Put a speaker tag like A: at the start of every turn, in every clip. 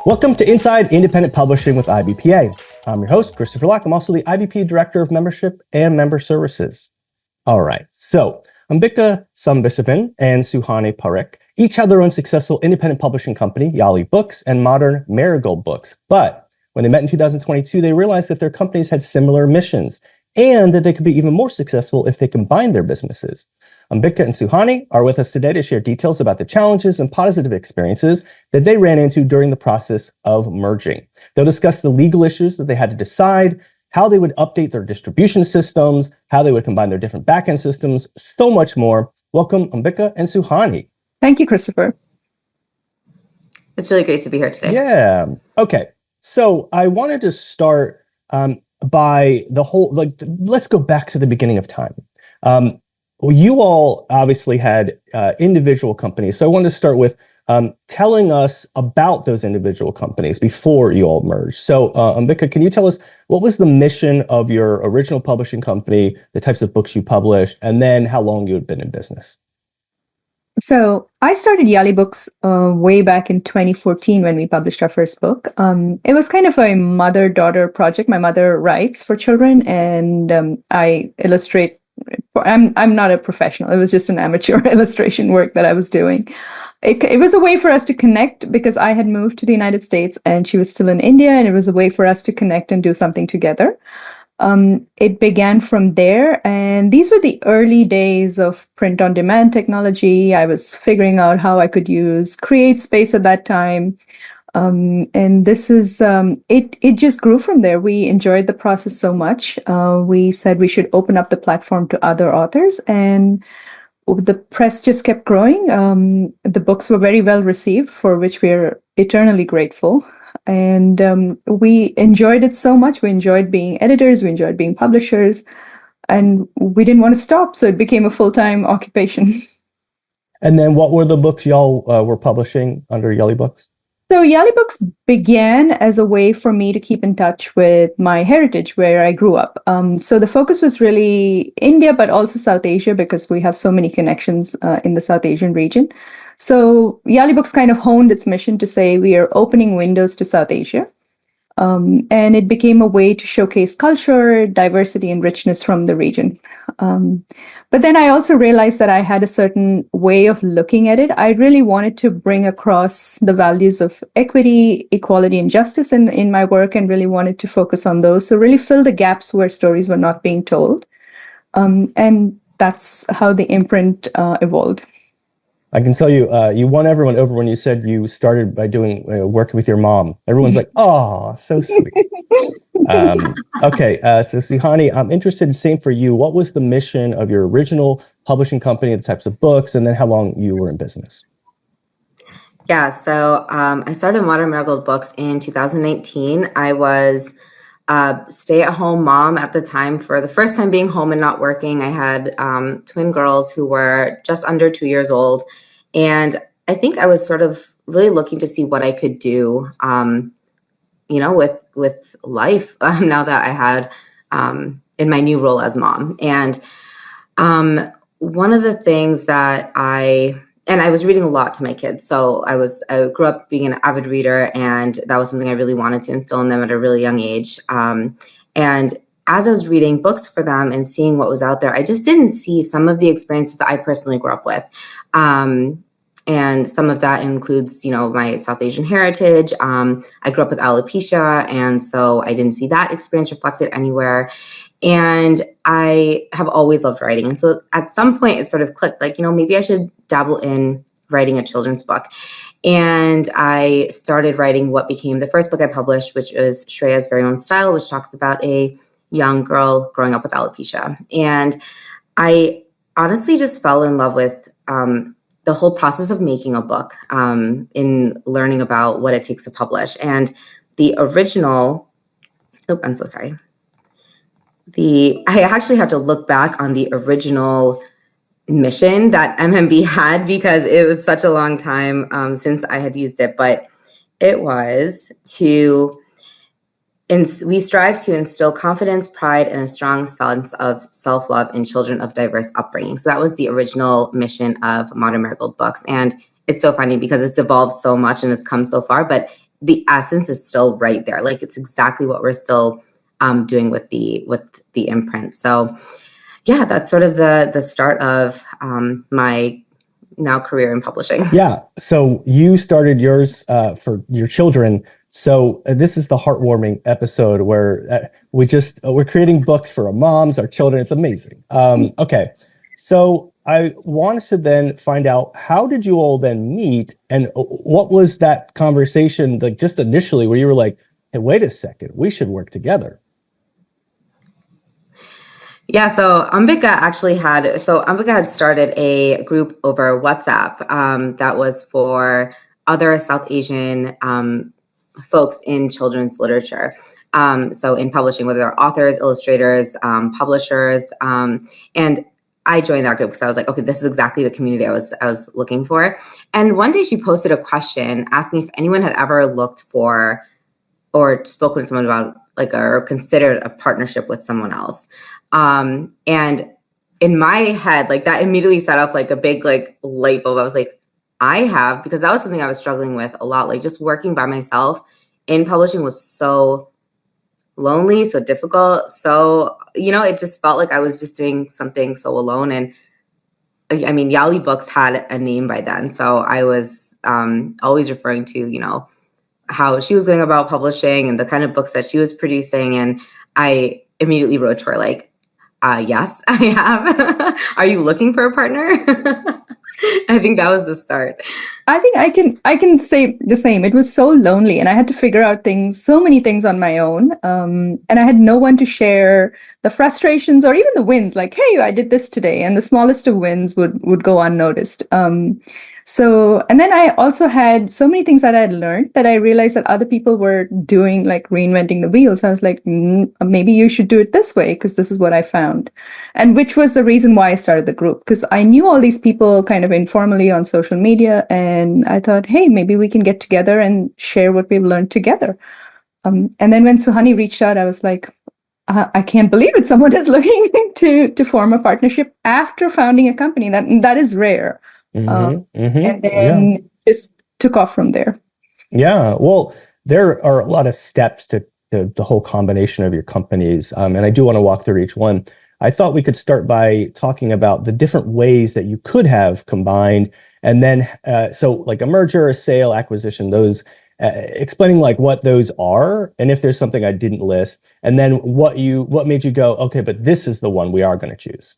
A: Welcome to Inside Independent Publishing with IBPA. I'm your host, Christopher Locke. I'm also the IBPA Director of Membership and Member Services. All right, so Ambika, Sambasivan, and Suhani Parikh each had their own successful independent publishing company, Yali Books, and modern Marigold Books. But when they met in 2022, they realized that their companies had similar missions and that they could be even more successful if they combined their businesses. Ambika and Suhani are with us today to share details about the challenges and positive experiences that they ran into during the process of merging. They'll discuss the legal issues that they had to decide, how they would update their distribution systems, how they would combine their different backend systems, so much more. Welcome, Ambika and Suhani.
B: Thank you, Christopher.
C: It's really great to be here today.
A: Yeah. Okay. So I wanted to start by the whole, let's go back to the beginning of time. Well, you all obviously had individual companies. So I wanted to start with telling us about those individual companies before you all merged. So Ambika, can you tell us what was the mission of your original publishing company, the types of books you published, and then how long you had been in business?
B: So I started Yali Books way back in 2014 when we published our first book. It was kind of a mother-daughter project. My mother writes for children and I illustrate. I'm not a professional. It was just an amateur illustration work that I was doing. It was a way for us to connect because I had moved to the United States and she was still in India, and it was a way for us to connect and do something together. It began from there, and these were the early days of print-on-demand technology. I was figuring out how I could use CreateSpace at that time. And this is, it just grew from there. We enjoyed the process so much. We said we should open up the platform to other authors, and the press just kept growing. The books were very well received, for which we are eternally grateful. And we enjoyed it so much. We enjoyed being editors, we enjoyed being publishers, and we didn't want to stop. So it became a full-time occupation.
A: And then what were the books y'all were publishing under Yali Books?
B: So Yali Books began as a way for me to keep in touch with my heritage where I grew up. So the focus was really India, but also South Asia, because we have so many connections in the South Asian region. So Yali Books kind of honed its mission to say we are opening windows to South Asia. And it became a way to showcase culture, diversity, and richness from the region. But then I also realized that I had a certain way of looking at it. I really wanted to bring across the values of equity, equality, and justice in my work, and really wanted to focus on those. So really fill the gaps where stories were not being told. And that's how the imprint evolved.
A: I can tell you, you won everyone over when you said you started by doing working with your mom. Everyone's like, oh, so sweet. Okay, so Suhani, I'm interested in same for you. What was the mission of your original publishing company, the types of books, and then how long you were in business?
C: Yeah, so I started Modern Marigold Books in 2019. I was a stay-at-home mom at the time, for the first time being home and not working. I had twin girls who were just under 2 years old. And I think I was sort of really looking to see what I could do, with life now that I had in my new role as mom. And one of the things that I was reading a lot to my kids. So I grew up being an avid reader, and that was something I really wanted to instill in them at a really young age. And as I was reading books for them and seeing what was out there, I just didn't see some of the experiences that I personally grew up with. And some of that includes, my South Asian heritage. I grew up with alopecia, and so I didn't see that experience reflected anywhere. And I have always loved writing. And so at some point it sort of clicked, maybe I should dabble in writing a children's book. And I started writing what became the first book I published, which is Shreya's Very Own Style, which talks about a young girl growing up with alopecia. And I honestly just fell in love with the whole process of making a book, in learning about what it takes to publish. And the original, I'm so sorry. I actually have to look back on the original mission that MMB had, because it was such a long time since I had used it, but it was we strive to instill confidence, pride, and a strong sense of self-love in children of diverse upbringing. So that was the original mission of Modern Marigold Books. And it's so funny because it's evolved so much and it's come so far, but the essence is still right there. Like it's exactly what we're still doing with the imprint. So yeah, that's sort of the start of my now career in publishing.
A: Yeah. So you started yours for your children. So this is the heartwarming episode where we're creating books for our moms, our children. It's amazing. Okay. So I wanted to then find out, how did you all then meet, and what was that conversation like just initially where you were like, hey, wait a second, we should work together?
C: Yeah, so Ambika had started a group over WhatsApp that was for other South Asian folks in children's literature. So in publishing, whether they're authors, illustrators, publishers, and I joined that group because I was like, okay, this is exactly the community I was looking for. And one day she posted a question asking if anyone had ever looked for or spoken to someone about or considered a partnership with someone else. And in my head, like that immediately set off like a big like light bulb. I was like, I have, because that was something I was struggling with a lot. Like just working by myself in publishing was so lonely, so difficult. So, it just felt like I was just doing something so alone. And I mean, Yali Books had a name by then. So I was always referring to, how she was going about publishing and the kind of books that she was producing. And I immediately wrote to her like, yes, I have. Are you looking for a partner? I think that was the start.
B: I think I can say the same. It was so lonely, and I had to figure out so many things on my own. And I had no one to share the frustrations or even the wins. Like, hey, I did this today, and the smallest of wins would go unnoticed. And then I also had so many things that I had learned that I realized that other people were doing, like reinventing the wheel. So I was like, maybe you should do it this way because this is what I found. And which was the reason why I started the group, because I knew all these people kind of informally on social media. And I thought, hey, maybe we can get together and share what we've learned together. And then when Suhani reached out, I was like, I can't believe it. Someone is looking to form a partnership after founding a company. That is rare. And then just took off from there.
A: Yeah. Well, there are a lot of steps to the whole combination of your companies. And I do want to walk through each one. I thought we could start by talking about the different ways that you could have combined. And then, so like a merger, a sale, acquisition, those, explaining like what those are, and if there's something I didn't list, and then what made you go, okay, but this is the one we are going to choose.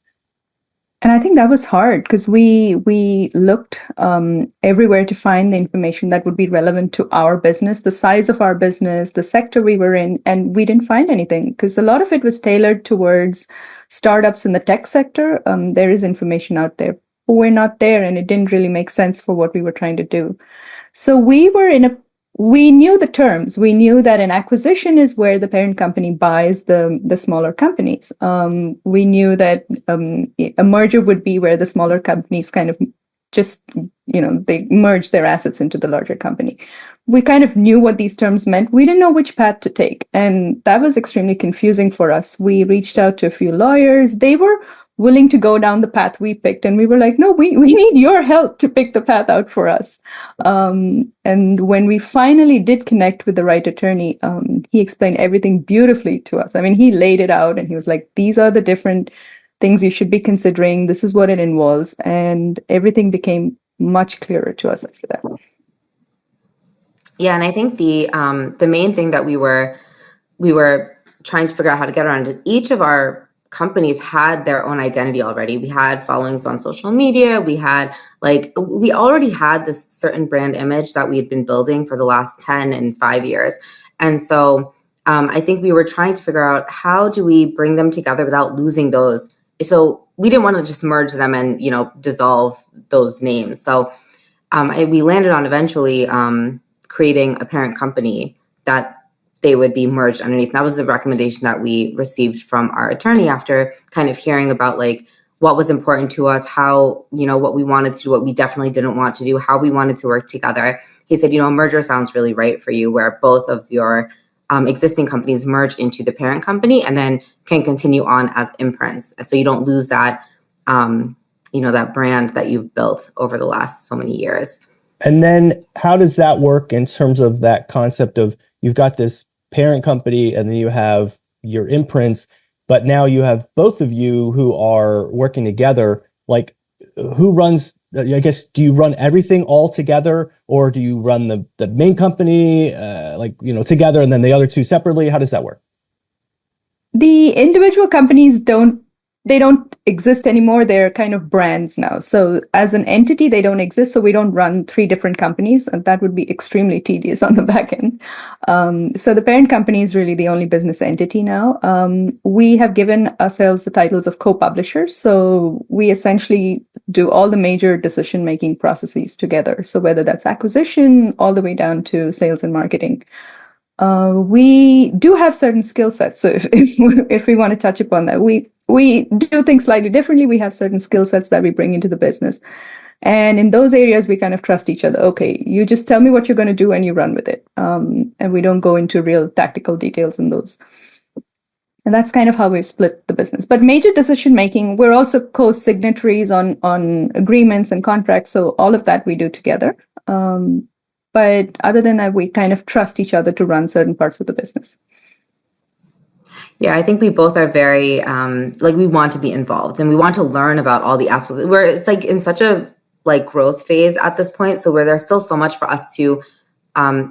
B: And I think that was hard because we looked everywhere to find the information that would be relevant to our business, the size of our business, the sector we were in, and we didn't find anything because a lot of it was tailored towards startups in the tech sector. There is information out there, but we're not there, and it didn't really make sense for what we were trying to do. So we knew the terms. We knew that an acquisition is where the parent company buys the smaller companies. We knew that a merger would be where the smaller companies kind of just, they merge their assets into the larger company. We kind of knew what these terms meant. We didn't know which path to take. And that was extremely confusing for us. We reached out to a few lawyers. They were willing to go down the path we picked. And we were like, no, we need your help to pick the path out for us. And when we finally did connect with the right attorney, he explained everything beautifully to us. I mean, he laid it out and he was like, these are the different things you should be considering. This is what it involves. And everything became much clearer to us after that.
C: Yeah, and I think the main thing that we were trying to figure out how to get around is each of our companies had their own identity already. We had followings on social media. We already had this certain brand image that we had been building for the last 10 and 5 years. And so I think we were trying to figure out how do we bring them together without losing those. So we didn't want to just merge them and, dissolve those names. So we landed on eventually creating a parent company that they would be merged underneath. And that was the recommendation that we received from our attorney after kind of hearing about what was important to us, how, what we wanted to do, what we definitely didn't want to do, how we wanted to work together. He said, a merger sounds really right for you, where both of your existing companies merge into the parent company and then can continue on as imprints. So you don't lose that, that brand that you've built over the last so many years.
A: And then how does that work in terms of that concept of you've got this parent company and then you have your imprints, but now you have both of you who are working together. Like, who runs, I guess, do you run everything all together, or do you run the main company together and then the other two separately? How does that work?
B: The individual companies don't exist anymore. They're kind of brands now. So as an entity, they don't exist. So we don't run three different companies, and that would be extremely tedious on the back end. So the parent company is really the only business entity now. We have given ourselves the titles of co-publishers. So we essentially do all the major decision-making processes together. So whether that's acquisition all the way down to sales and marketing. We do have certain skill sets. So if we want to touch upon that, we do things slightly differently. We have certain skill sets that we bring into the business. And in those areas, we kind of trust each other. Okay, you just tell me what you're going to do and you run with it. And we don't go into real tactical details in those. And that's kind of how we've split the business. But major decision making, we're also co-signatories on agreements and contracts. So all of that we do together. But other than that, we kind of trust each other to run certain parts of the business.
C: Yeah, I think we both are very, we want to be involved and we want to learn about all the aspects. Where it's like in such a growth phase at this point. So where there's still so much for us to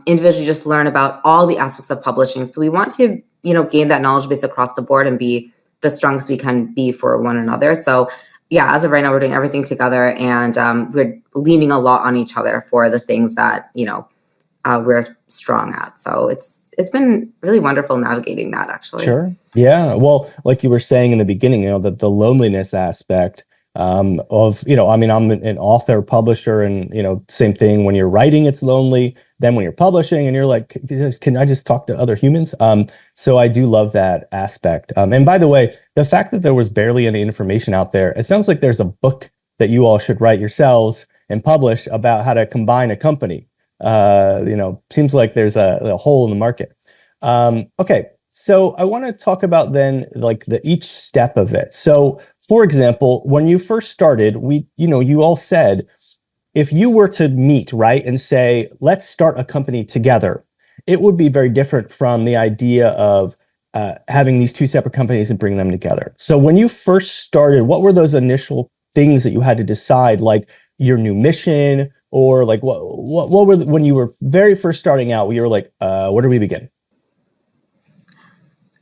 C: individually just learn about all the aspects of publishing. So we want to, gain that knowledge base across the board and be the strongest we can be for one another. So yeah, as of right now, we're doing everything together, and we're leaning a lot on each other for the things that we're strong at. So it's been really wonderful navigating that, actually.
A: Sure. Yeah. Well, like you were saying in the beginning, that the loneliness aspect of, I'm an author, publisher, and, same thing when you're writing, it's lonely. Then when you're publishing and you're like, can I just talk to other humans? So I do love that aspect. And by the way, the fact that there was barely any information out there, it sounds like there's a book that you all should write yourselves and publish about how to combine a company. Seems like there's a hole in the market. Okay. So I want to talk about then each step of it. So for example, when you first started, you all said, if you were to meet, right, and say, let's start a company together, it would be very different from the idea of having these two separate companies and bringing them together. So when you first started, what were those initial things that you had to decide, like your new mission, or like what were when you were very first starting out, you were like, where do we begin?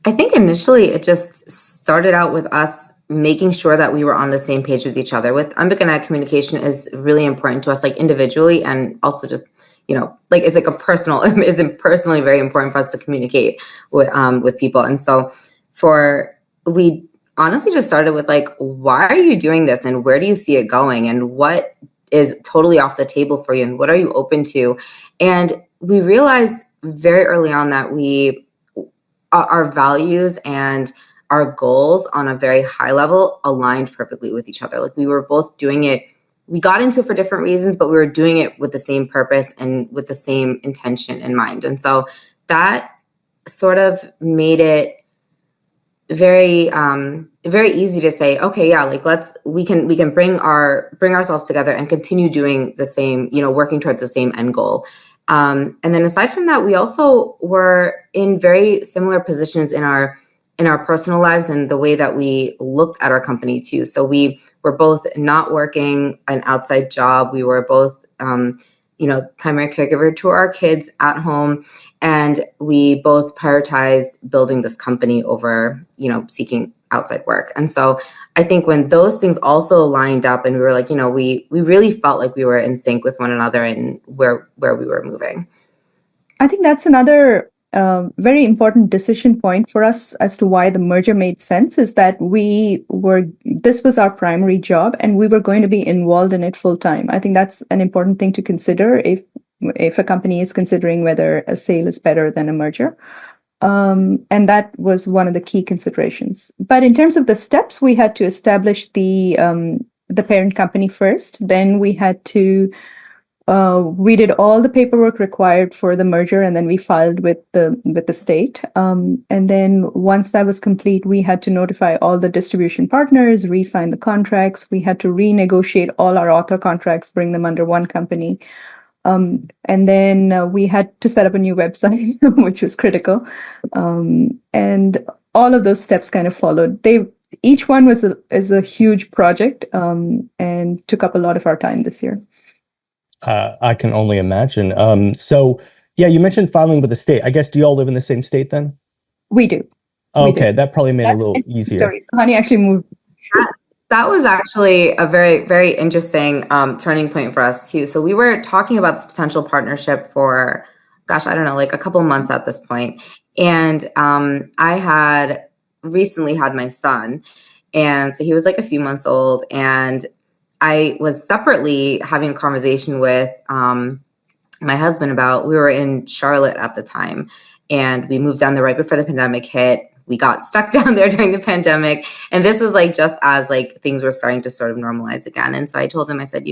C: I think initially it just started out with us making sure that we were on the same page with each other. With Ambika and I, communication is really important to us, individually, and also just, it's like a personal, it's personally very important for us to communicate with people. And so we honestly just started with why are you doing this, and where do you see it going, and what is totally off the table for you, and what are you open to? And we realized very early on that our values and our goals on a very high level aligned perfectly with each other. We were both doing it. We got into it for different reasons, but we were doing it with the same purpose and with the same intention in mind. And so that sort of made it very, very easy to say, okay, yeah, we can bring ourselves together and continue doing the same, working towards the same end goal. And then aside from that, we also were in very similar positions in our personal lives and the way that we looked at our company too. So we were both not working an outside job. We were both, primary caregiver to our kids at home. And we both prioritized building this company over, seeking outside work. And so I think when those things also lined up and we were we really felt like we were in sync with one another and where we were moving.
B: I think that's another very important decision point for us as to why the merger made sense, is that this was our primary job and we were going to be involved in it full time. I think that's an important thing to consider if a company is considering whether a sale is better than a merger. And that was one of the key considerations. But in terms of the steps, we had to establish the parent company first. Then we had to we did all the paperwork required for the merger, and then we filed with the state. And then once that was complete, we had to notify all the distribution partners, re-sign the contracts. We had to renegotiate all our author contracts, bring them under one company. And then we had to set up a new website, which was critical. And all of those steps kind of followed. Each one is a huge project, and took up a lot of our time this year.
A: I can only imagine. So yeah, you mentioned filing with the state. I guess, do you all live in the same state then?
B: We do.
A: Okay, that probably made it a little easier.
B: So Honey actually moved.
C: That was actually a very, very interesting turning point for us too. So we were talking about this potential partnership for, gosh, I don't know, like a couple months at this point. And I had recently had my son. And so he was like a few months old. And I was separately having a conversation with my husband about, we were in Charlotte at the time. And we moved down there right before the pandemic hit. We got stuck down there during the pandemic. And this was like just as like things were starting to sort of normalize again. And so I told him, I said,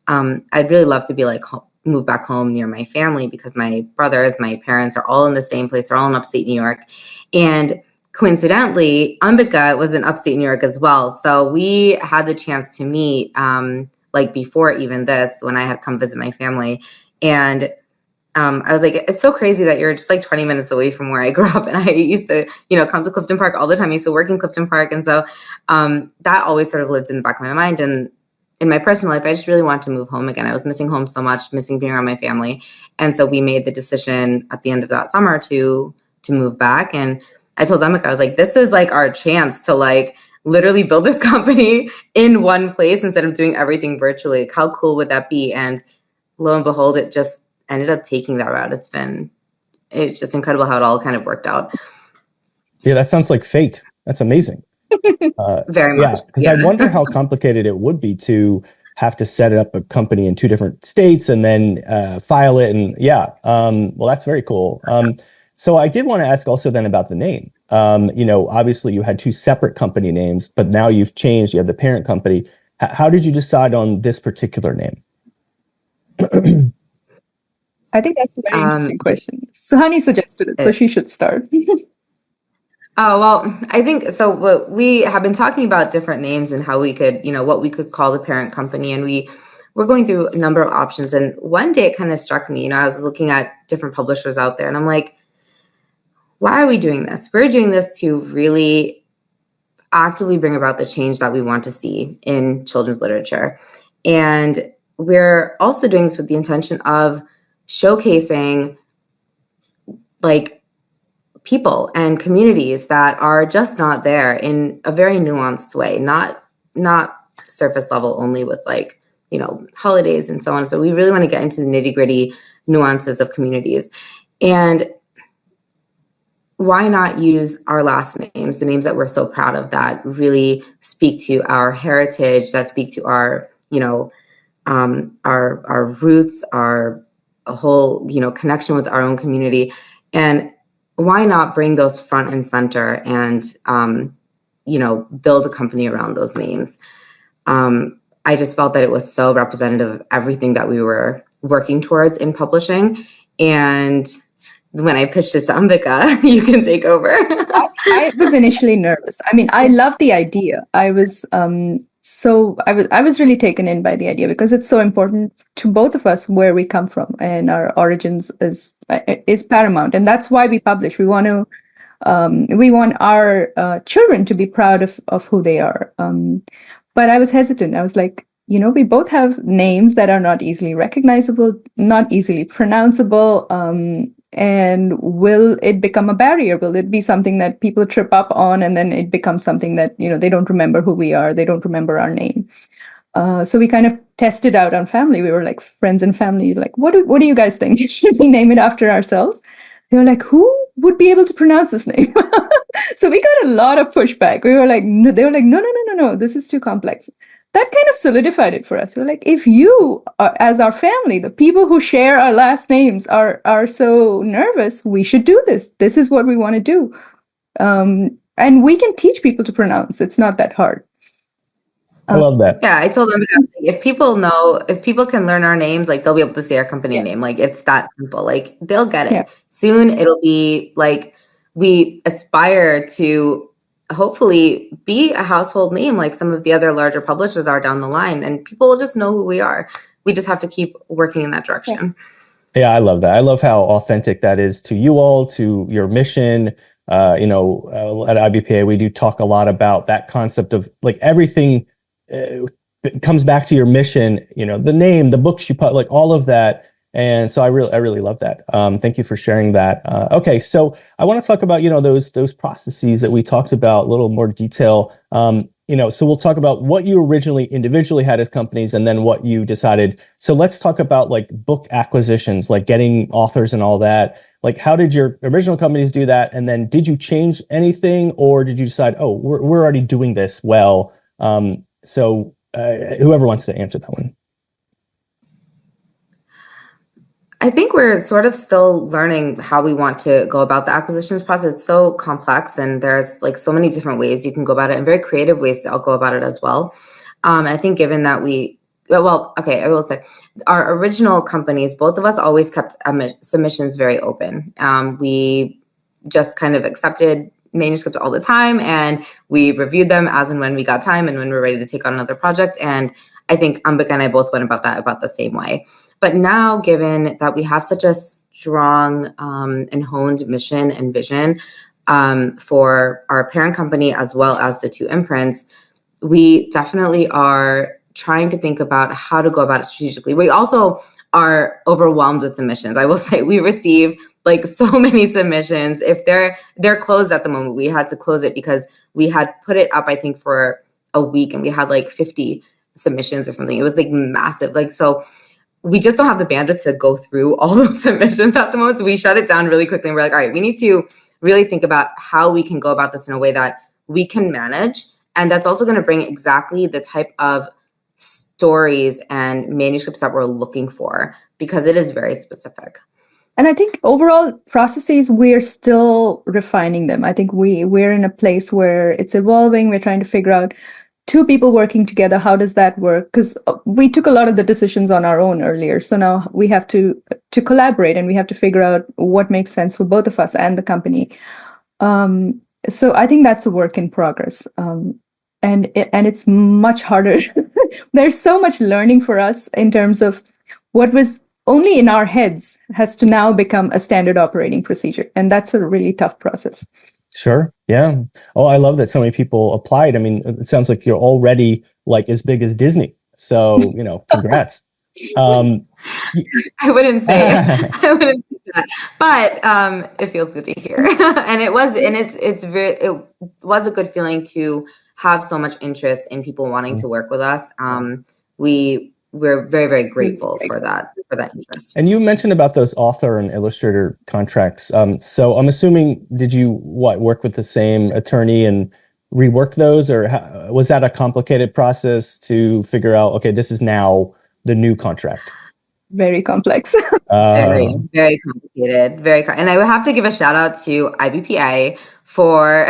C: I'd really love to be like move back home near my family, because my brothers, my parents are all in the same place. They're all in upstate New York. And coincidentally, Ambika was in upstate New York as well. So we had the chance to meet like before even this, when I had come visit my family. And I was like, it's so crazy that you're just like 20 minutes away from where I grew up. And I used to, come to Clifton Park all the time. I used to work in Clifton Park. And so that always sort of lived in the back of my mind. And in my personal life, I just really wanted to move home again. I was missing home so much, missing being around my family. And so we made the decision at the end of that summer to move back. And I told Ambika, I was like, this is like our chance to like literally build this company in one place instead of doing everything virtually. Like, how cool would that be? And lo and behold, it just ended up taking that route. It's just incredible how it all kind of worked out.
A: Yeah, that sounds like fate. That's amazing.
C: Very much.
A: Because I wonder how complicated it would be to have to set up a company in two different states and then file it. And well, that's very cool. So I did want to ask also then about the name. Obviously you had two separate company names, but now you've changed. You have the parent company. How did you decide on this particular name?
B: I think that's a very interesting question. Suhani suggested it, so she should start.
C: Oh, well, I think so. We have been talking about different names and how we could, what we could call the parent company. And we're going through a number of options. And one day it kind of struck me, I was looking at different publishers out there and I'm like, why are we doing this? We're doing this to really actively bring about the change that we want to see in children's literature. And we're also doing this with the intention of showcasing like people and communities that are just not there in a very nuanced way, not surface level only with like, holidays and so on. So we really want to get into the nitty-gritty nuances of communities. And why not use our last names, the names that we're so proud of, that really speak to our heritage, that speak to our, our roots, our whole, connection with our own community. And why not bring those front and center and, build a company around those names? I just felt that it was so representative of everything that we were working towards in publishing. And when I pitched it to Ambika, you can take over.
B: I was initially nervous. I mean, I love the idea. I was really taken in by the idea because it's so important to both of us where we come from, and our origins is paramount, and that's why we publish. We want our children to be proud of who they are. But I was hesitant. I was like, we both have names that are not easily recognizable, not easily pronounceable. And will it become a barrier? Will it be something that people trip up on, and then it becomes something that, they don't remember who we are, they don't remember our name? So we kind of tested out on family. We were like friends and family, like, what do you guys think? Should we name it after ourselves? They were like, who would be able to pronounce this name? So we got a lot of pushback. We were like, no, they were like, no, this is too complex. That kind of solidified it for us. We're like, if you, as our family, the people who share our last names are so nervous, we should do this. This is what we want to do. And we can teach people to pronounce. It's not that hard.
A: I love that.
C: Yeah, I told them, if people can learn our names, like, they'll be able to say our company name. Like, it's that simple. Like, they'll get it. Yeah. Soon it'll be like, we aspire to hopefully be a household name like some of the other larger publishers are down the line, and people will just know who we are. we just have to keep working in that direction.
A: Yeah, I love that. I love how authentic that is to you all, to your mission. At IBPA, we do talk a lot about that concept of like everything comes back to your mission, the name, the books you put, like all of that. And so I really love that. Thank you for sharing that. Okay, so I want to talk about, those processes that we talked about, a little more detail. So we'll talk about what you originally individually had as companies and then what you decided. So let's talk about like book acquisitions, like getting authors and all that. Like, how did your original companies do that? And then did you change anything, or did you decide, oh, we're already doing this well? Whoever wants to answer that one.
C: I think we're sort of still learning how we want to go about the acquisitions process. It's so complex, and there's like so many different ways you can go about it, and very creative ways to go about it as well. I think given that I will say our original companies, both of us always kept submissions very open. We just kind of accepted manuscripts all the time, and we reviewed them as and when we got time and when we were ready to take on another project. And I think Ambika and I both went about the same way. But now, given that we have such a strong and honed mission and vision for our parent company as well as the two imprints, we definitely are trying to think about how to go about it strategically. We also are overwhelmed with submissions. I will say we receive like so many submissions. If they're closed at the moment, we had to close it because we had put it up, I think, for a week, and we had like 50 submissions or something. It was like massive. Like, so we just don't have the bandwidth to go through all those submissions at the moment. So we shut it down really quickly. And we're like, all right, we need to really think about how we can go about this in a way that we can manage. And that's also going to bring exactly the type of stories and manuscripts that we're looking for, because it is very specific.
B: And I think overall processes, we're still refining them. I think we're in a place where it's evolving. We're trying to figure out two people working together, how does that work? Because we took a lot of the decisions on our own earlier. So now we have to collaborate, and we have to figure out what makes sense for both of us and the company. So I think that's a work in progress. And it's much harder. There's so much learning for us in terms of what was only in our heads has to now become a standard operating procedure. And that's a really tough process.
A: Sure. Yeah. Oh, I love that so many people applied. I mean, it sounds like you're already like as big as Disney. So, congrats.
C: I wouldn't say that, but it feels good to hear. And it was a good feeling to have so much interest in people wanting to work with us. We're very, very grateful for that interest.
A: And you mentioned about those author and illustrator contracts. So I'm assuming, did you work with the same attorney and rework those, or was that a complicated process to figure out, okay, this is now the new contract?
B: Very complex.
C: Very, very complicated. And I would have to give a shout out to IBPA for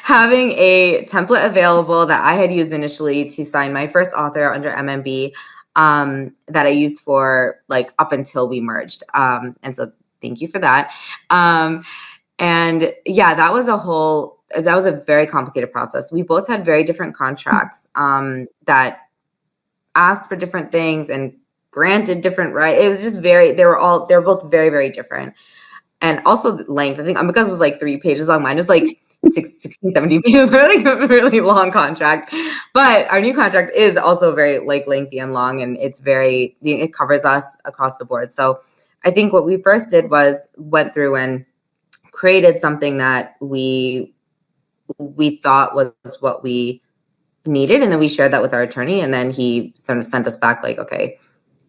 C: having a template available that I had used initially to sign my first author under MMB, that I used for like up until we merged. And so thank you for that. And yeah, that was a very complicated process. We both had very different contracts that asked for different things and granted different rights. It was just they were both very, very different. And also the length. I think Ambika's was like 3 pages long. Mine was like 16, 17 pages. Like a really long contract. But our new contract is also very like lengthy and long, and it covers us across the board. So I think what we first did was went through and created something that we thought was what we needed, and then we shared that with our attorney, and then he sort of sent us back like, okay,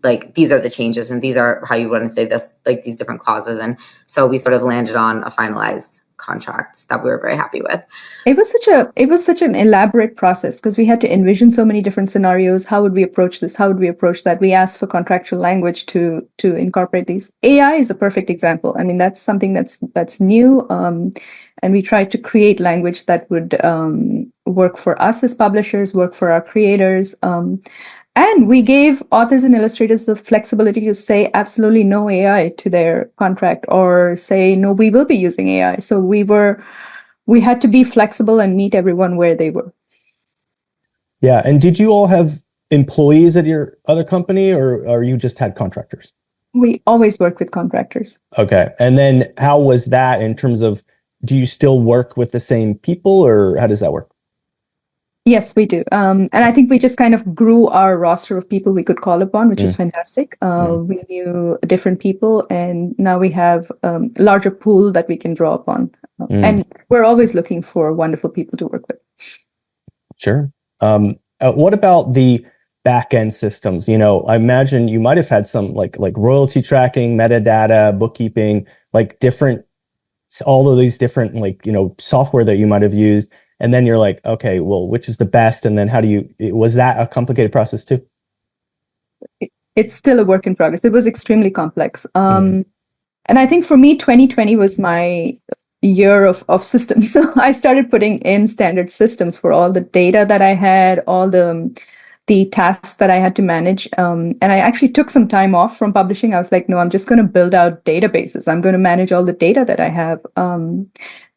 C: like these are the changes and these are how you want to say this, like these different clauses. And so we sort of landed on a finalized contract that we were very happy with.
B: It was such an elaborate process because we had to envision so many different scenarios. How would we approach this? How would we approach that? We asked for contractual language to incorporate these. AI is a perfect example. I mean, that's something that's new. And we tried to create language that would work for us as publishers, work for our creators. And we gave authors and illustrators the flexibility to say absolutely no AI to their contract, or say, no, we will be using AI. So we had to be flexible and meet everyone where they were.
A: Yeah. And did you all have employees at your other company, or you just had contractors?
B: We always work with contractors.
A: Okay. And then how was that in terms of, do you still work with the same people, or how does that work?
B: Yes, we do. And I think we just kind of grew our roster of people we could call upon, which is fantastic. We knew different people, and now we have a larger pool that we can draw upon. And we're always looking for wonderful people to work with.
A: Sure. What about the back-end systems? You know, I imagine you might have had some like royalty tracking, metadata, bookkeeping, like different, all of these different like, you know, software that you might have used. And then you're like, okay, well, which is the best? And then how do you, was that a complicated process too?
B: It's still a work in progress. It was extremely complex. And I think for me, 2020 was my year of systems. So I started putting in standard systems for all the data that I had, all the tasks that I had to manage. And I actually took some time off from publishing. I was like, no, I'm just going to build out databases. I'm going to manage all the data that I have.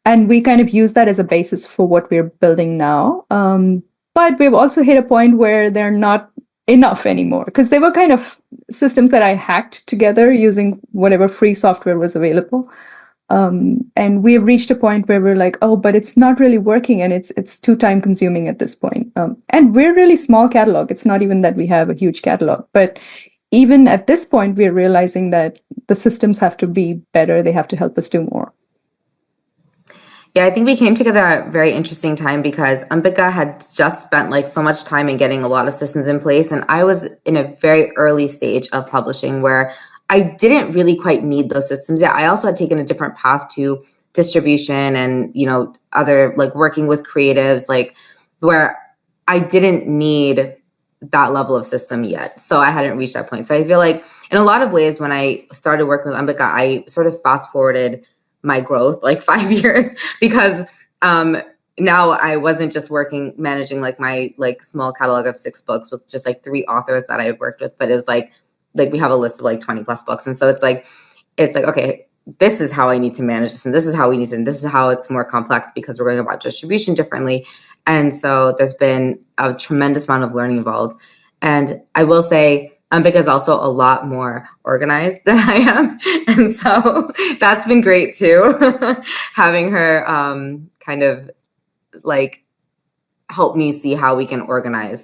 B: And we kind of use that as a basis for what we're building now. But we've also hit a point where they're not enough anymore, because they were kind of systems that I hacked together using whatever free software was available. And we've reached a point where we're like, oh, but it's not really working, and it's too time consuming at this point. And we're really small catalog. It's not even that we have a huge catalog, but even at this point, we're realizing that the systems have to be better. They have to help us do more.
C: Yeah, I think we came together at a very interesting time because Ambika had just spent like so much time in getting a lot of systems in place. And I was in a very early stage of publishing where I didn't really quite need those systems yet. I also had taken a different path to distribution and, you know, other like working with creatives, like where I didn't need that level of system yet. So I hadn't reached that point. So I feel like in a lot of ways, when I started working with Ambika, I sort of fast forwarded my growth like 5 years because now I wasn't just managing like my like small catalog of 6 books with just like 3 authors that I had worked with, but it was like we have a list of like 20 plus books. And so it's like, okay, this is how I need to manage this. And this is how we need to, and this is how it's more complex because we're going about distribution differently. And so there's been a tremendous amount of learning involved. And I will say, Ambika is also a lot more organized than I am. And so that's been great too, having her kind of like help me see how we can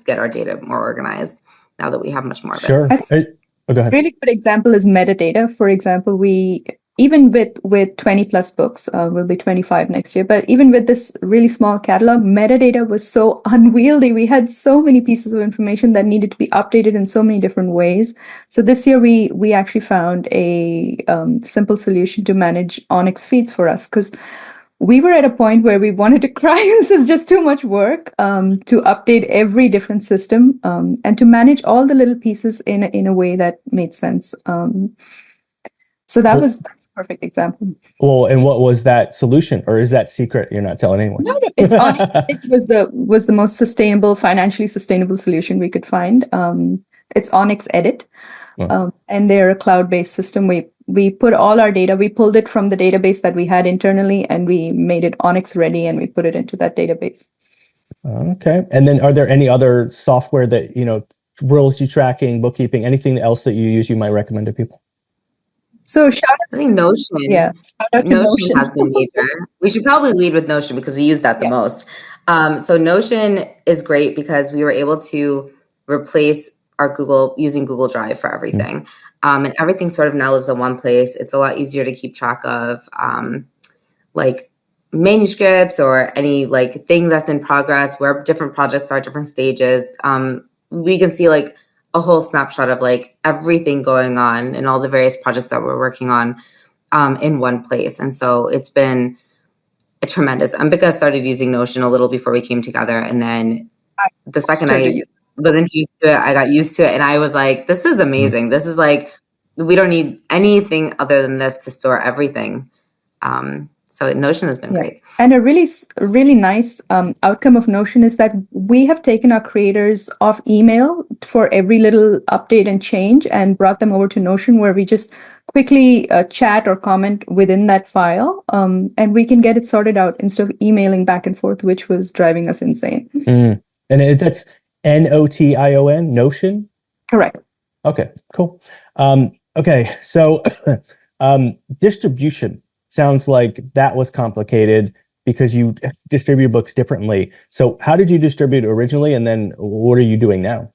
C: get our data more organized now that we have much more of it.
A: Sure. Go ahead.
B: Really good example is metadata. For example, we even with 20 plus books, will be 25 next year, but even with this really small catalog, metadata was so unwieldy. We had so many pieces of information that needed to be updated in so many different ways. So this year we actually found a simple solution to manage Onyx feeds for us, because we were at a point where we wanted to cry. This is just too much work to update every different system and to manage all the little pieces in a way that made sense. So that's a perfect example.
A: Well, and what was that solution, or is that secret? You're not telling anyone?
B: No, it's Onyx. It was the most financially sustainable solution we could find. It's Onyx Edit, and they're a cloud-based system. We put all our data, we pulled it from the database that we had internally, and we made it Onyx ready, and we put it into that database.
A: Okay. And then are there any other software that, you know, royalty tracking, bookkeeping, anything else that you use you might recommend to people?
B: So shout out,
C: I think Notion.
B: Yeah, shout out to
C: Notion has been major. We should probably lead with Notion because we use that the most. So Notion is great because we were able to replace our using Google Drive for everything. And everything sort of now lives in one place. It's a lot easier to keep track of like manuscripts or any like thing that's in progress, where different projects are at different stages. We can see like a whole snapshot of like everything going on and all the various projects that we're working on in one place. And so it's been a tremendous. Ambika started using Notion a little before we came together. And then the second I was introduced to it, I got used to it. And I was like, this is amazing. This is like, we don't need anything other than this to store everything. So Notion has been great.
B: And a really nice outcome of Notion is that we have taken our creators off email for every little update and change and brought them over to Notion, where we just quickly chat or comment within that file, and we can get it sorted out instead of emailing back and forth, which was driving us insane.
A: And Notion, Notion?
B: Correct.
A: Okay, cool. Okay, so distribution sounds like that was complicated because you distribute books differently. So how did you distribute originally, and then what are you doing now?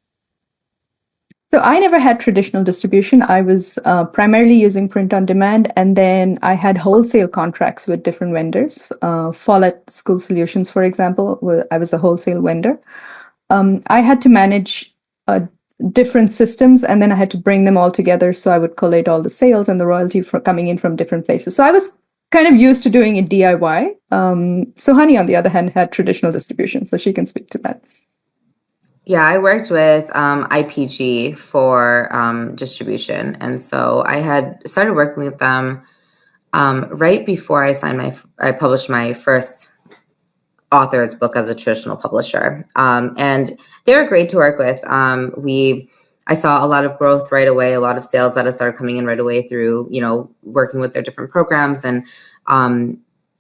B: So I never had traditional distribution. I was primarily using print on demand, and then I had wholesale contracts with different vendors. Follett School Solutions, for example, I was a wholesale vendor. I had to manage different systems, and then I had to bring them all together. So I would collate all the sales and the royalty coming in from different places. So I was kind of used to doing it DIY. Suhani, on the other hand, had traditional distribution, so she can speak to that.
C: Yeah, I worked with IPG for distribution. And so I had started working with them right before I published my first author's book as a traditional publisher. And they were great to work with. I saw a lot of growth right away, a lot of sales that started coming in right away through, working with their different programs and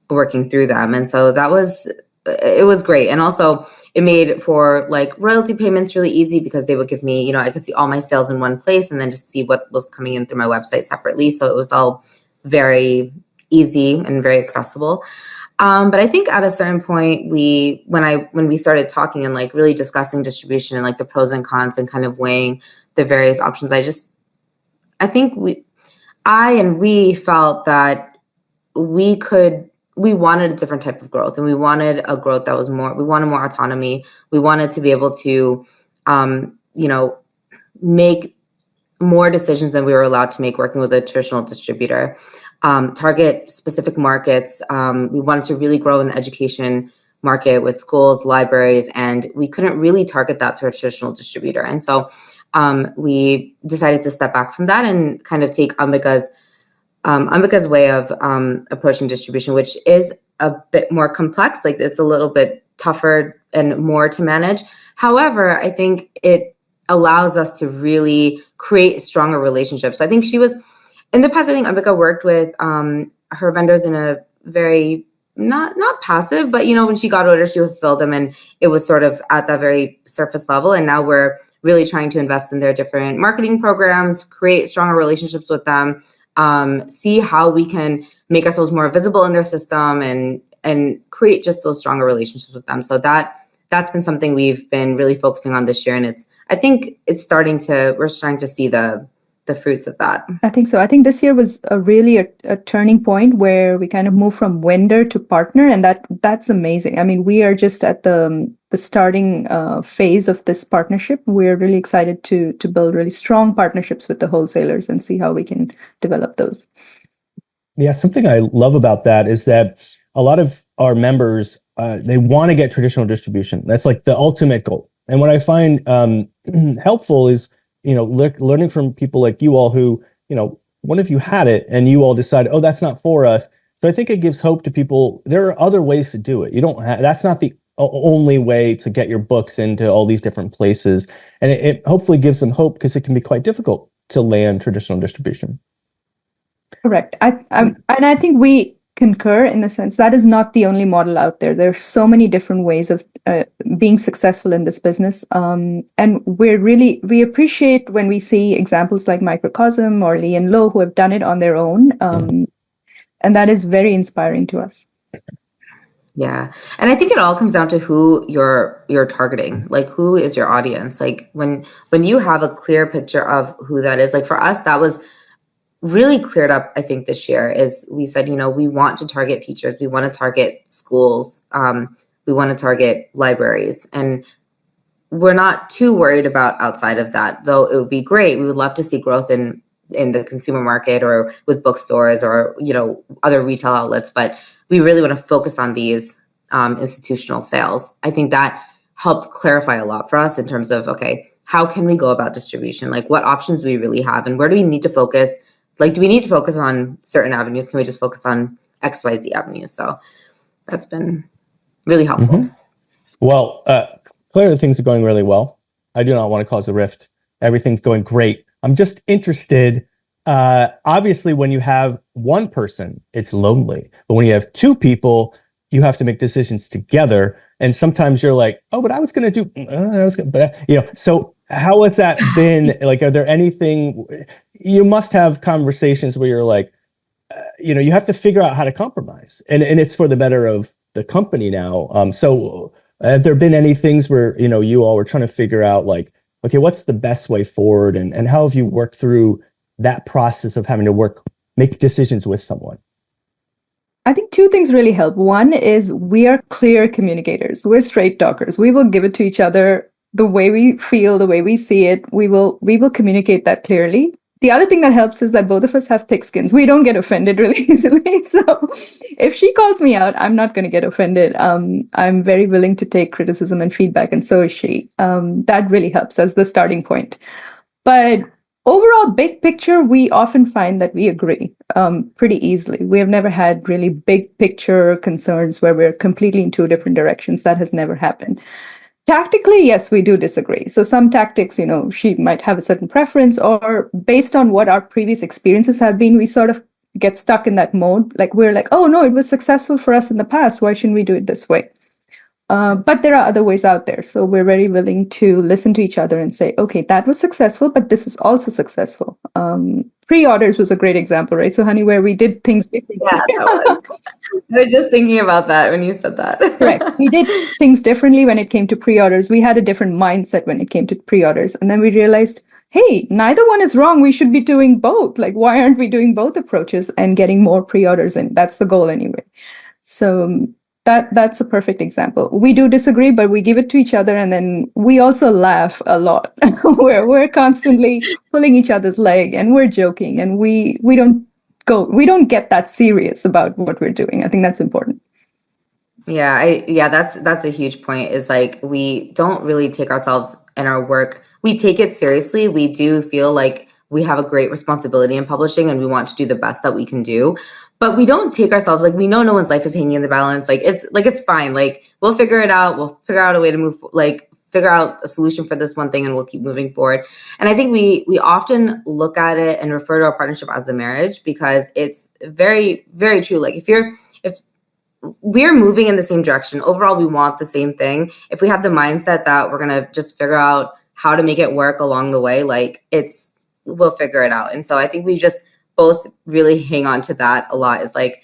C: working through them. And so it was great. And also it made for like royalty payments really easy because they would give me, I could see all my sales in one place and then just see what was coming in through my website separately. So it was all very easy and very accessible. But I think at a certain point, when we started talking and like really discussing distribution and like the pros and cons and kind of weighing the various options, I think we felt that we wanted a different type of growth, and we wanted a growth that was we wanted more autonomy. We wanted to be able to, make more decisions than we were allowed to make working with a traditional distributor, target specific markets. We wanted to really grow in the education market with schools, libraries, and we couldn't really target that through a traditional distributor. And so we decided to step back from that and kind of take Ambika's way of approaching distribution, which is a bit more complex. Like it's a little bit tougher and more to manage. However, I think it allows us to really create stronger relationships. So I think in the past, I think Ambika worked with her vendors in a very not passive, but when she got orders, she would fill them, and it was sort of at that very surface level. And now we're really trying to invest in their different marketing programs, create stronger relationships with them, see how we can make ourselves more visible in their system and create just those stronger relationships with them. So that's been something we've been really focusing on this year. And I think we're starting to see the fruits of that.
B: I think so. I think this year was really a turning point where we kind of moved from vendor to partner, and that's amazing. I mean, we are just at the starting phase of this partnership. We're really excited to build really strong partnerships with the wholesalers and see how we can develop those.
A: Yeah, something I love about that is that a lot of our members, they want to get traditional distribution. That's like the ultimate goal. And what I find helpful is, learning from people like you all who, what if you had it and you all decide, oh, that's not for us. So I think it gives hope to people. There are other ways to do it. That's not the only way to get your books into all these different places. And it hopefully gives them hope because it can be quite difficult to land traditional distribution.
B: Correct. And I think we concur in the sense that is not the only model out there. There are so many different ways of being successful in this business. And we appreciate when we see examples like Microcosm or Lee and Low who have done it on their own. And that is very inspiring to us.
C: Yeah. And I think it all comes down to who you're targeting, like who is your audience? Like when you have a clear picture of who that is, like for us, that was really cleared up, I think, this year. Is we said, we want to target teachers, we want to target schools, we want to target libraries, and we're not too worried about outside of that, though it would be great. We would love to see growth in the consumer market or with bookstores or, other retail outlets, but we really want to focus on these institutional sales. I think that helped clarify a lot for us in terms of, okay, how can we go about distribution? Like what options do we really have and where do we need to focus? Like, do we need to focus on certain avenues? Can we just focus on XYZ avenues? So that's been really helpful.
A: Mm-hmm. Well, clearly things are going really well. I do not want to cause a rift. Everything's going great. I'm just interested. Obviously, when you have one person, it's lonely. But when you have two people, you have to make decisions together. And sometimes you're like, oh, but I was going to do, so how has that been? Like, are there anything, you must have conversations where you're like, you have to figure out how to compromise, and it's for the better of the company now. So have there been any things where, you all were trying to figure out like, okay, what's the best way forward, and how have you worked through that process of having to make decisions with someone?
B: I think two things really help. One is we are clear communicators. We're straight talkers. We will give it to each other the way we feel, the way we see it. We will communicate that clearly. The other thing that helps is that both of us have thick skins. We don't get offended really easily. So if she calls me out, I'm not going to get offended. I'm very willing to take criticism and feedback, and so is she. That really helps as the starting point. But overall, big picture, we often find that we agree pretty easily. We have never had really big picture concerns where we're completely in two different directions. That has never happened. Tactically, yes, we do disagree. So some tactics, she might have a certain preference, or based on what our previous experiences have been, we sort of get stuck in that mode. Like we're like, oh no, it was successful for us in the past. Why shouldn't we do it this way? But there are other ways out there. So we're very willing to listen to each other and say, okay, that was successful, but this is also successful. Pre-orders was a great example, right? So, honey, where we did things differently.
C: Yeah, that was. I was just thinking about that when you said that.
B: Right. We did things differently when it came to pre-orders. We had a different mindset when it came to pre-orders. And then we realized, hey, neither one is wrong. We should be doing both. Like, why aren't we doing both approaches and getting more pre-orders in? That's the goal anyway. So that's a perfect example. We do disagree, but we give it to each other, and then we also laugh a lot. we're constantly pulling each other's leg, and we're joking, and we don't get that serious about what we're doing. I think that's important.
C: Yeah, that's a huge point. Is like we don't really take ourselves and our work. We take it seriously. We do feel like we have a great responsibility in publishing, and we want to do the best that we can do. But we don't take ourselves, like, we know no one's life is hanging in the balance. It's fine. Like, we'll figure it out. We'll figure out a way to figure out a solution for this one thing, and we'll keep moving forward. And I think we often look at it and refer to our partnership as a marriage, because it's very, very true. Like, if we're moving in the same direction, overall, we want the same thing. If we have the mindset that we're going to just figure out how to make it work along the way, we'll figure it out. And so I think we just both really hang on to that a lot. It's like,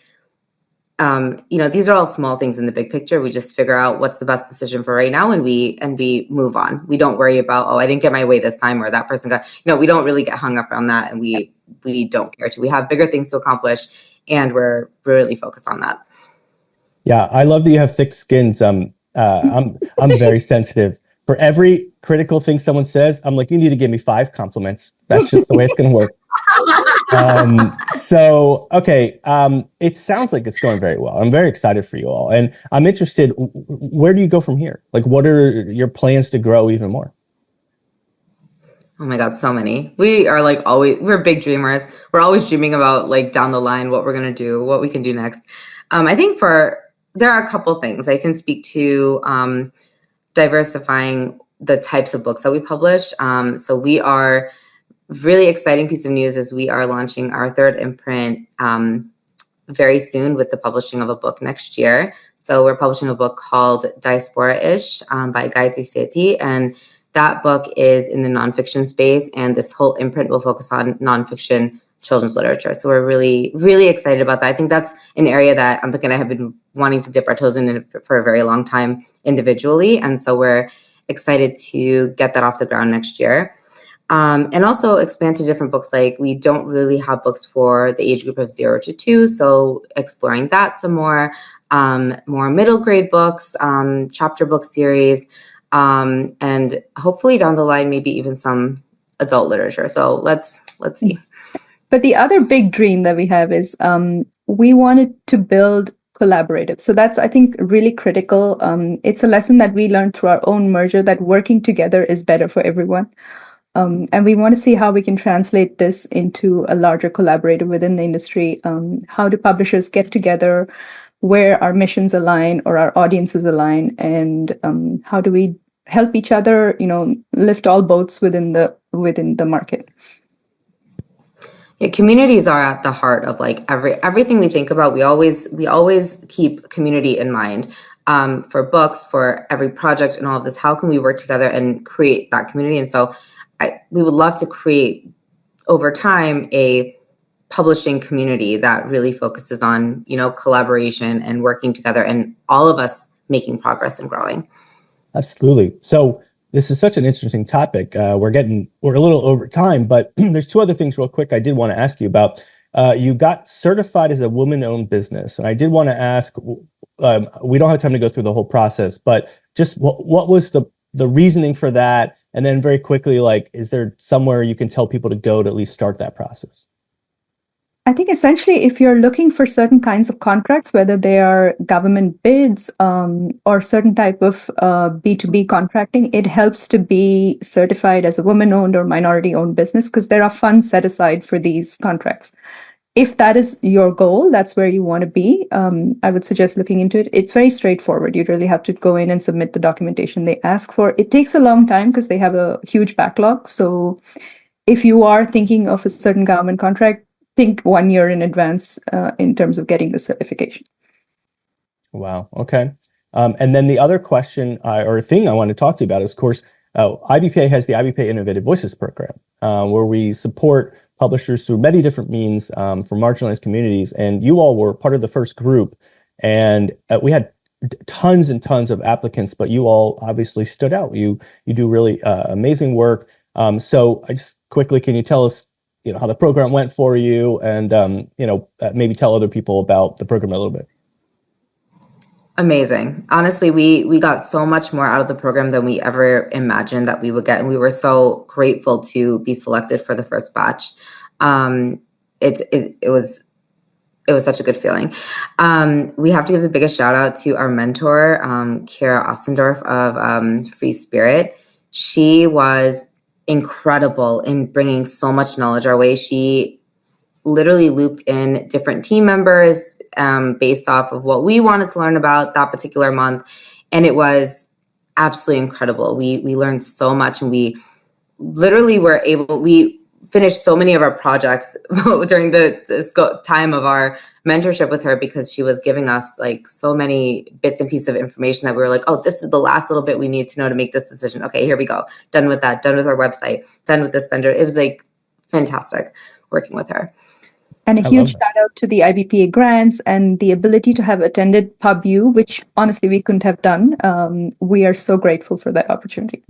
C: these are all small things in the big picture. We just figure out what's the best decision for right now, and we move on. We don't worry about, I didn't get my way this time, or that person got, we don't really get hung up on that, and we don't care to. We have bigger things to accomplish, and we're really focused on that.
A: Yeah, I love that you have thick skins. I'm very sensitive. For every critical thing someone says, I'm like, you need to give me 5 compliments. That's just the way it's going to work. It sounds like it's going very well. I'm very excited for you all. And I'm interested, where do you go from here? Like, what are your plans to grow even more?
C: Oh my God, so many. We are we're big dreamers. We're always dreaming about down the line, what we're going to do, what we can do next. I think there are a couple things I can speak to. Diversifying the types of books that we publish. So we are really exciting piece of news is we are launching our 3rd imprint very soon with the publishing of a book next year. So we're publishing a book called Diaspora-ish by Gayatri Sethi, and that book is in the nonfiction space, and this whole imprint will focus on nonfiction children's literature. So we're really, really excited about that. I think that's an area that Ambika and I have been wanting to dip our toes in for a very long time individually. And so we're excited to get that off the ground next year. And also expand to different books. Like, we don't really have books for the age group of 0 to 2. So exploring that some more middle grade books, chapter book series, and hopefully down the line, maybe even some adult literature. So let's see.
B: But the other big dream that we have is we wanted to build collaborative. So that's, I think, really critical. It's a lesson that we learned through our own merger, that working together is better for everyone. And we want to see how we can translate this into a larger collaborative within the industry. How do publishers get together, where our missions align or our audiences align, and how do we help each other, lift all boats within the market.
C: Yeah, communities are at the heart of everything we think about. We always keep community in mind. for books, for every project and all of this, how can we work together and create that community? And so we would love to create over time a publishing community that really focuses on, collaboration and working together and all of us making progress and growing.
A: Absolutely. So this is such an interesting topic. We're a little over time, but there's two other things real quick I did want to ask you about. You got certified as a woman-owned business, and I did want to ask, we don't have time to go through the whole process, but just what was the reasoning for that? And then very quickly, is there somewhere you can tell people to go to at least start that process?
B: I think essentially, if you're looking for certain kinds of contracts, whether they are government bids or certain type of B2B contracting, it helps to be certified as a woman-owned or minority-owned business because there are funds set aside for these contracts. If that is your goal, that's where you want to be, I would suggest looking into it. It's very straightforward. You really have to go in and submit the documentation they ask for. It takes a long time because they have a huge backlog. So if you are thinking of a certain government contract, think 1 year in advance in terms of getting the certification.
A: Wow. Okay. And then the other question or thing I want to talk to you about is, of course, IBPA has the IBPA Innovative Voices program, where we support publishers through many different means for marginalized communities. And you all were part of the first group, and we had tons and tons of applicants, but you all obviously stood out. You do really amazing work. So I just quickly, can you tell us, how the program went for you, and maybe tell other people about the program a little bit?
C: Amazing. Honestly, we got so much more out of the program than we ever imagined that we would get, and we were so grateful to be selected for the first batch. It was such a good feeling. We have to give the biggest shout out to our mentor, Kara Ostendorf of Free Spirit. She was incredible in bringing so much knowledge our way. She literally looped in different team members based off of what we wanted to learn about that particular month. And it was absolutely incredible. We learned so much, and we literally we finished so many of our projects during the time of our mentorship with her, because she was giving us so many bits and pieces of information that we were like, oh, this is the last little bit we need to know to make this decision. Okay, here we go. Done with that. Done with our website. Done with this vendor. It was fantastic working with her.
B: And a huge shout out to the IBPA grants and the ability to have attended PubU, which honestly we couldn't have done. We are so grateful for that opportunity.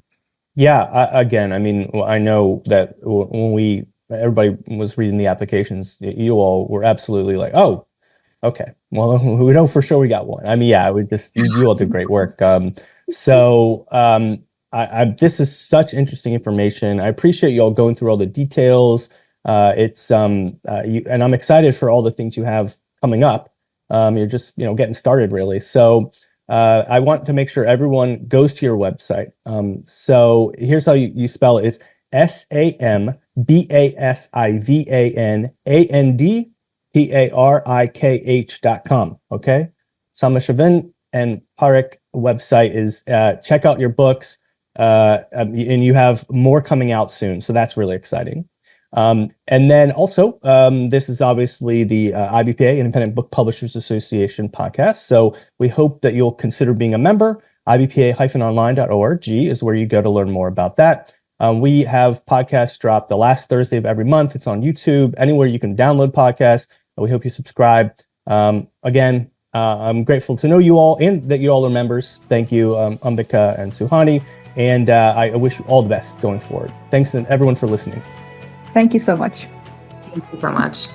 B: Yeah,
A: I know that when everybody was reading the applications, you all were absolutely like, oh, okay, well, we know for sure we got one. You all did great work. This is such interesting information. I appreciate you all going through all the details. And I'm excited for all the things you have coming up. You're just, getting started really. So I want to make sure everyone goes to your website. So here's how you spell it. It's SAMBASIVANANDPARIKH.com. Okay. Sambasivan and Parikh website is, check out your books. And you have more coming out soon. So that's really exciting. And then also, this is obviously the IBPA, Independent Book Publishers Association podcast. So we hope that you'll consider being a member. IBPA-online.org is where you go to learn more about that. We have podcasts drop the last Thursday of every month. It's on YouTube, anywhere you can download podcasts. We hope you subscribe. Again, I'm grateful to know you all and that you all are members. Thank you, Ambika and Suhani. And I wish you all the best going forward. Thanks to everyone for listening.
B: Thank you so much.
C: Thank you so much.